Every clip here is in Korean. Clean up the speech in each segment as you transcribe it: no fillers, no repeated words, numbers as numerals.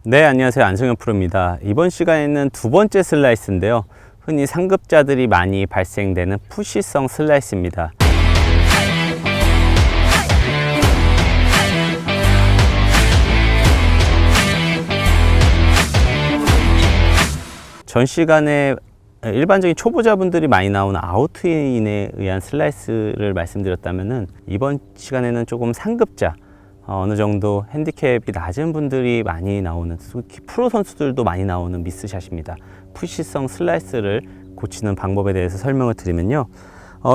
네, 안녕하세요. 안성현 프로입니다. 이번 시간에는 두 번째 슬라이스인데요. 흔히 상급자들이 많이 발생되는 푸시성 슬라이스입니다. 전 시간에 일반적인 초보자분들이 많이 나오는 아웃인에 의한 슬라이스를 말씀드렸다면은 이번 시간에는 조금 상급자, 어느 정도 핸디캡이 낮은 분들이 많이 나오는, 특히 프로 선수들도 많이 나오는 미스샷입니다. 푸시성 슬라이스를 고치는 방법에 대해서 설명을 드리면요.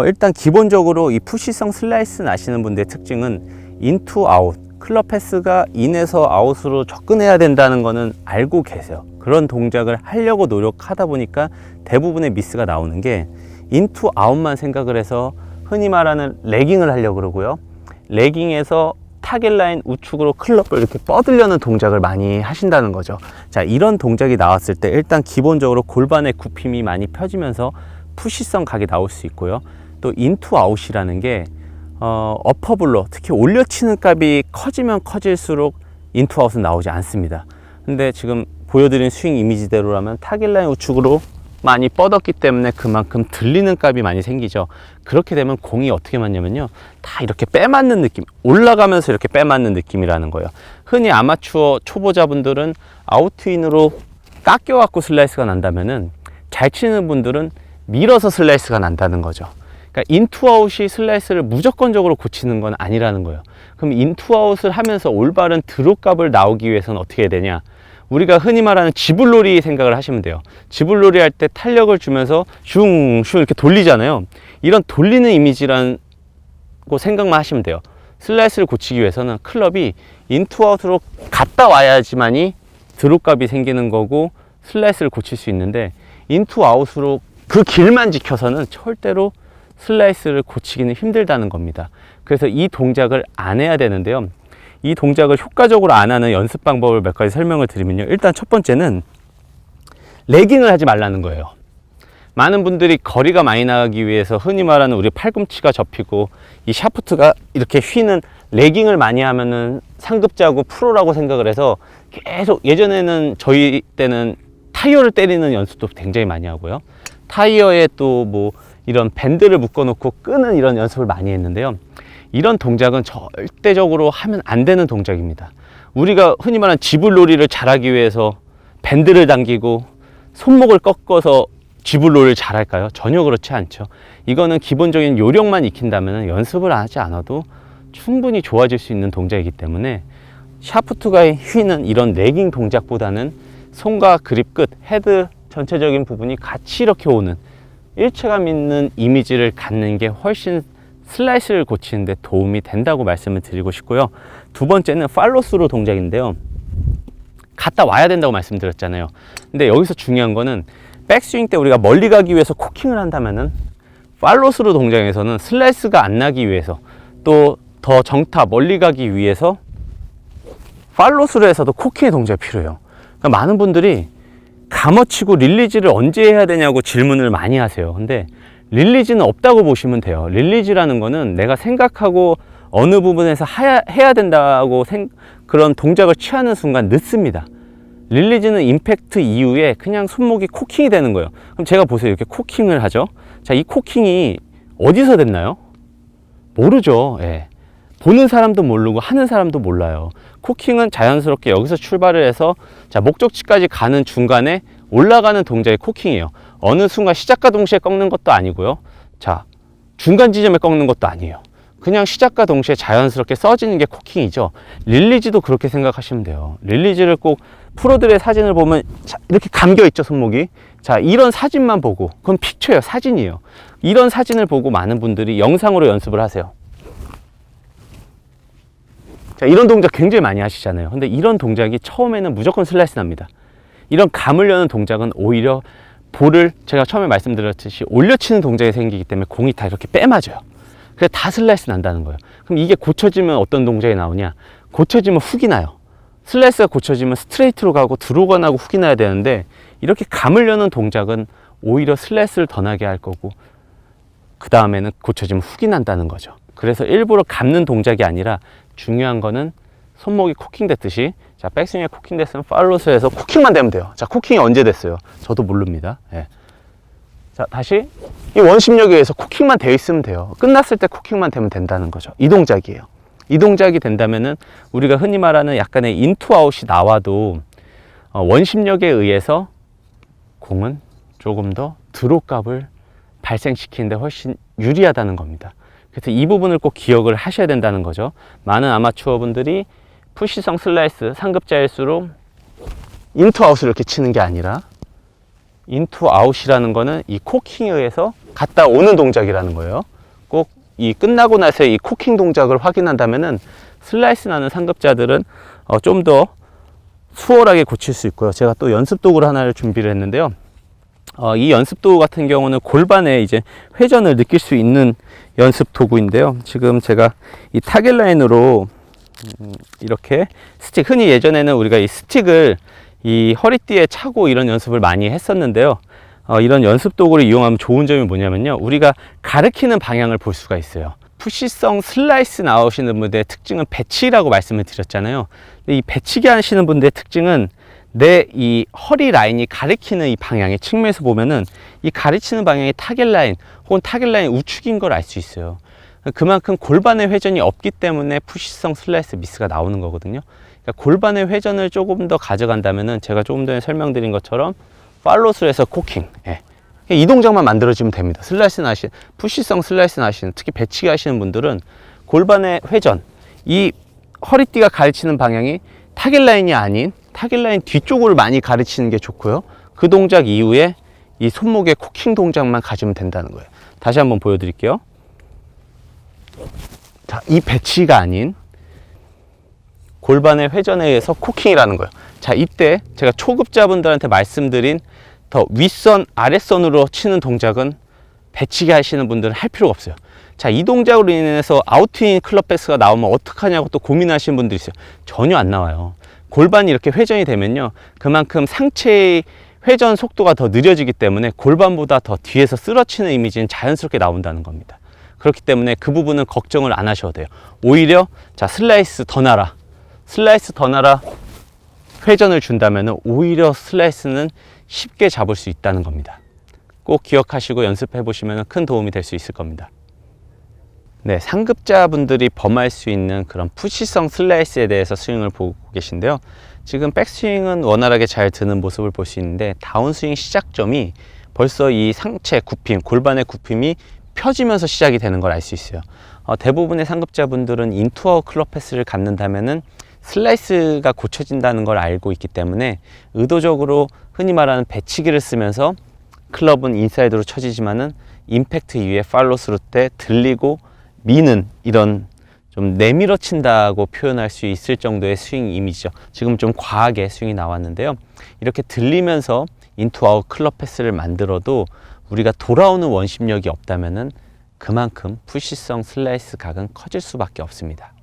일단 기본적으로 이 푸시성 슬라이스 나시는 분들의 특징은 인투 아웃, 클럽 패스가 인에서 아웃으로 접근해야 된다는 거는 알고 계세요. 그런 동작을 하려고 노력하다 보니까 대부분의 미스가 나오는 게 인투 아웃만 생각을 해서 흔히 말하는 레깅을 하려고 그러고요. 레깅에서 타겟 라인 우측으로 클럽을 이렇게 뻗으려는 동작을 많이 하신다는 거죠. 자, 이런 동작이 나왔을 때 일단 기본적으로 골반의 굽힘이 많이 펴지면서 푸시성 각이 나올 수 있고요. 또 인투 아웃이라는 게 어퍼블로, 특히 올려치는 값이 커지면 커질수록 인투 아웃은 나오지 않습니다. 근데 지금 보여드린 스윙 이미지대로라면 타겟 라인 우측으로 많이 뻗었기 때문에 그만큼 들리는 값이 많이 생기죠. 그렇게 되면 공이 어떻게 맞냐면요, 다 이렇게 빼맞는 느낌, 올라가면서 이렇게 빼맞는 느낌이라는 거예요. 흔히 아마추어 초보자분들은 아웃트윈으로 깎여갖고 슬라이스가 난다면은 잘 치는 분들은 밀어서 슬라이스가 난다는 거죠. 그러니까 인투아웃이 슬라이스를 무조건적으로 고치는 건 아니라는 거예요. 그럼 인투아웃을 하면서 올바른 드롭값을 나오기 위해서는 어떻게 해야 되냐? 우리가 흔히 말하는 지불놀이 생각을 하시면 돼요. 지불놀이 할 때 탄력을 주면서 슝슝 이렇게 돌리잖아요. 이런 돌리는 이미지라고 생각만 하시면 돼요. 슬라이스를 고치기 위해서는 클럽이 인투아웃으로 갔다 와야지만이 드롭값이 생기는 거고 슬라이스를 고칠 수 있는데, 인투아웃으로 그 길만 지켜서는 절대로 슬라이스를 고치기는 힘들다는 겁니다. 그래서 이 동작을 안 해야 되는데요. 이 동작을 효과적으로 안 하는 연습 방법을 몇 가지 설명을 드리면요. 일단 첫 번째는 레깅을 하지 말라는 거예요. 많은 분들이 거리가 많이 나가기 위해서 흔히 말하는 우리 팔꿈치가 접히고 이 샤프트가 이렇게 휘는 레깅을 많이 하면은 상급자고 프로라고 생각을 해서 계속, 예전에는 저희 때는 타이어를 때리는 연습도 굉장히 많이 하고요. 타이어에 또 뭐 이런 밴드를 묶어 놓고 끄는 이런 연습을 많이 했는데요. 이런 동작은 절대적으로 하면 안 되는 동작입니다. 우리가 흔히 말하는 지불놀이를 잘하기 위해서 밴드를 당기고 손목을 꺾어서 지불놀이를 잘할까요? 전혀 그렇지 않죠. 이거는 기본적인 요령만 익힌다면 연습을 하지 않아도 충분히 좋아질 수 있는 동작이기 때문에 샤프트가 휘는 이런 레깅 동작보다는 손과 그립 끝, 헤드 전체적인 부분이 같이 이렇게 오는 일체감 있는 이미지를 갖는 게 훨씬 슬라이스를 고치는데 도움이 된다고 말씀을 드리고 싶고요. 두 번째는 팔로스루 동작인데요. 갔다 와야 된다고 말씀드렸잖아요. 근데 여기서 중요한 거는 백스윙 때 우리가 멀리 가기 위해서 코킹을 한다면은 팔로스루 동작에서는 슬라이스가 안 나기 위해서, 또 더 정타 멀리 가기 위해서 팔로스루에서도 코킹의 동작이 필요해요. 그러니까 많은 분들이 감어치고 릴리즈를 언제 해야 되냐고 질문을 많이 하세요. 근데 릴리즈는 없다고 보시면 돼요. 릴리즈라는 거는 내가 생각하고 어느 부분에서 해야 된다고 그런 동작을 취하는 순간 늦습니다. 릴리즈는 임팩트 이후에 그냥 손목이 코킹이 되는 거예요. 그럼 제가 보세요. 이렇게 코킹을 하죠. 자, 이 코킹이 어디서 됐나요? 모르죠. 예. 보는 사람도 모르고 하는 사람도 몰라요. 코킹은 자연스럽게 여기서 출발을 해서, 자, 목적지까지 가는 중간에 올라가는 동작이 코킹이에요. 어느 순간 시작과 동시에 꺾는 것도 아니고요. 자, 중간 지점에 꺾는 것도 아니에요. 그냥 시작과 동시에 자연스럽게 써지는 게 코킹이죠. 릴리즈도 그렇게 생각하시면 돼요. 릴리즈를 꼭 프로들의 사진을 보면, 자, 이렇게 감겨 있죠, 손목이. 자, 이런 사진만 보고, 그건 픽처예요, 사진이에요. 이런 사진을 보고 많은 분들이 영상으로 연습을 하세요. 자, 이런 동작 굉장히 많이 하시잖아요. 근데 이런 동작이 처음에는 무조건 슬라이스 납니다. 이런 감을 여는 동작은 오히려 볼을, 제가 처음에 말씀드렸듯이 올려치는 동작이 생기기 때문에 공이 다 이렇게 빼맞아요. 그래서 다 슬라이스 난다는 거예요. 그럼 이게 고쳐지면 어떤 동작이 나오냐? 고쳐지면 훅이 나요. 슬라이스가 고쳐지면 스트레이트로 가고 드로우가 나고 훅이 나야 되는데, 이렇게 감을 여는 동작은 오히려 슬라이스를 더 나게 할 거고, 그 다음에는 고쳐지면 훅이 난다는 거죠. 그래서 일부러 감는 동작이 아니라 중요한 거는 손목이 코킹 됐듯이 자, 백스윙에 코킹 됐으면 팔로스에서 코킹만 되면 돼요. 자, 코킹이 언제 됐어요? 저도 모릅니다. 예. 자, 다시 이 원심력에 의해서 코킹만 되어 있으면 돼요. 끝났을 때 코킹만 되면 된다는 거죠. 이 동작이에요. 이 동작이 된다면은 우리가 흔히 말하는 약간의 인투 아웃이 나와도 원심력에 의해서 공은 조금 더 드롭 값을 발생시키는데 훨씬 유리하다는 겁니다. 그래서 이 부분을 꼭 기억을 하셔야 된다는 거죠. 많은 아마추어 분들이 푸시성 슬라이스 상급자일수록 인투 아웃을 이렇게 치는 게 아니라 인투 아웃이라는 거는 이 코킹에 의해서 갔다 오는 동작이라는 거예요. 꼭 이 끝나고 나서 이 코킹 동작을 확인한다면은 슬라이스 나는 상급자들은 좀 더 수월하게 고칠 수 있고요. 제가 또 연습 도구를 하나를 준비를 했는데요. 이 연습 도구 같은 경우는 골반에 이제 회전을 느낄 수 있는 연습 도구인데요. 지금 제가 이 타겟 라인으로 이렇게 스틱, 흔히 예전에는 우리가 이 스틱을 이 허리띠에 차고 이런 연습을 많이 했었는데요. 이런 연습 도구를 이용하면 좋은 점이 뭐냐면요, 우리가 가리키는 방향을 볼 수가 있어요. 푸시성 슬라이스 나오시는 분들의 특징은 배치기라고 말씀을 드렸잖아요. 근데 이 배치기 하시는 분들의 특징은 내 이 허리 라인이 가리키는 이 방향의 측면에서 보면은 이 가리치는 방향이 타겟 라인 혹은 타겟 라인 우측인 걸 알 수 있어요. 그만큼 골반의 회전이 없기 때문에 푸시성 슬라이스 미스가 나오는 거거든요. 그러니까 골반의 회전을 조금 더 가져간다면은 제가 조금 전에 설명드린 것처럼 팔로스에서 코킹, 예. 이 동작만 만들어지면 됩니다. 슬라이스 나시는, 푸시성 슬라이스 나시는, 특히 배치기 하시는 분들은 골반의 회전, 이 허리띠가 가르치는 방향이 타겟 라인이 아닌 타겟 라인 뒤쪽을 많이 가르치는 게 좋고요. 그 동작 이후에 이 손목의 코킹 동작만 가지면 된다는 거예요. 다시 한번 보여드릴게요. 자, 이 배치가 아닌 골반의 회전에 의해서 코킹이라는 거예요. 자, 이때 제가 초급자분들한테 말씀드린 더 윗선, 아랫선으로 치는 동작은 배치기 하시는 분들은 할 필요가 없어요. 자, 이 동작으로 인해서 아웃인 클럽 패스가 나오면 어떡하냐고 또 고민하시는 분들이 있어요. 전혀 안 나와요. 골반이 이렇게 회전이 되면요, 그만큼 상체의 회전 속도가 더 느려지기 때문에 골반보다 더 뒤에서 쓰러치는 이미지는 자연스럽게 나온다는 겁니다. 그렇기 때문에 그 부분은 걱정을 안 하셔도 돼요. 오히려 자, 슬라이스 더 나라, 슬라이스 더 나라 회전을 준다면 오히려 슬라이스는 쉽게 잡을 수 있다는 겁니다. 꼭 기억하시고 연습해 보시면 큰 도움이 될 수 있을 겁니다. 네, 상급자분들이 범할 수 있는 그런 푸시성 슬라이스에 대해서 스윙을 보고 계신데요. 지금 백스윙은 원활하게 잘 드는 모습을 볼 수 있는데 다운스윙 시작점이 벌써 이 상체 굽힘, 골반의 굽힘이 펴지면서 시작이 되는 걸 알 수 있어요. 대부분의 상급자분들은 인투아웃 클럽 패스를 갖는다면은 슬라이스가 고쳐진다는 걸 알고 있기 때문에 의도적으로 흔히 말하는 배치기를 쓰면서 클럽은 인사이드로 쳐지지만은 임팩트 이후에 팔로스루 때 들리고 미는 이런 좀 내밀어 친다고 표현할 수 있을 정도의 스윙 이미지죠. 지금 좀 과하게 스윙이 나왔는데요. 이렇게 들리면서 인투아웃 클럽 패스를 만들어도 우리가 돌아오는 원심력이 없다면은 그만큼 푸시성 슬라이스 각은 커질 수밖에 없습니다.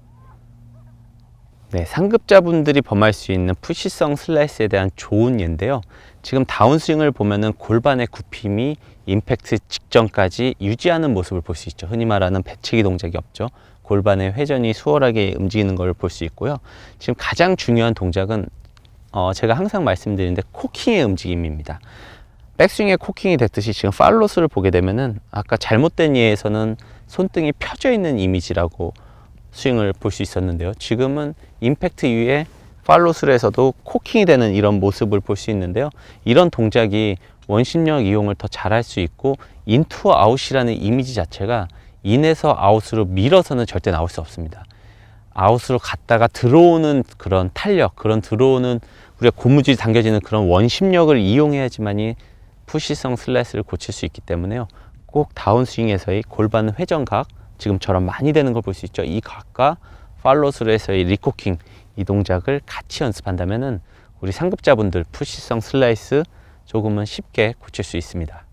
네, 상급자분들이 범할 수 있는 푸시성 슬라이스에 대한 좋은 예인데요. 지금 다운스윙을 보면은 골반의 굽힘이 임팩트 직전까지 유지하는 모습을 볼 수 있죠. 흔히 말하는 배치기 동작이 없죠. 골반의 회전이 수월하게 움직이는 걸 볼 수 있고요. 지금 가장 중요한 동작은 제가 항상 말씀드리는데 코킹의 움직임입니다. 백스윙에 코킹이 됐듯이 지금 팔로스를 보게 되면은 아까 잘못된 예에서는 손등이 펴져 있는 이미지라고 스윙을 볼 수 있었는데요. 지금은 임팩트 이후에 팔로스에서도 코킹이 되는 이런 모습을 볼 수 있는데요. 이런 동작이 원심력 이용을 더 잘할 수 있고 인투 아웃이라는 이미지 자체가 인에서 아웃으로 밀어서는 절대 나올 수 없습니다. 아웃으로 갔다가 들어오는 그런 탄력, 그런 들어오는 우리가 고무줄이 당겨지는 그런 원심력을 이용해야지만이 푸시성 슬라이스를 고칠 수 있기 때문에요. 꼭 다운스윙에서의 골반 회전각, 지금처럼 많이 되는 걸 볼 수 있죠. 이 각과 팔로스루에서의 리코킹, 이 동작을 같이 연습한다면은 우리 상급자분들 푸시성 슬라이스 조금은 쉽게 고칠 수 있습니다.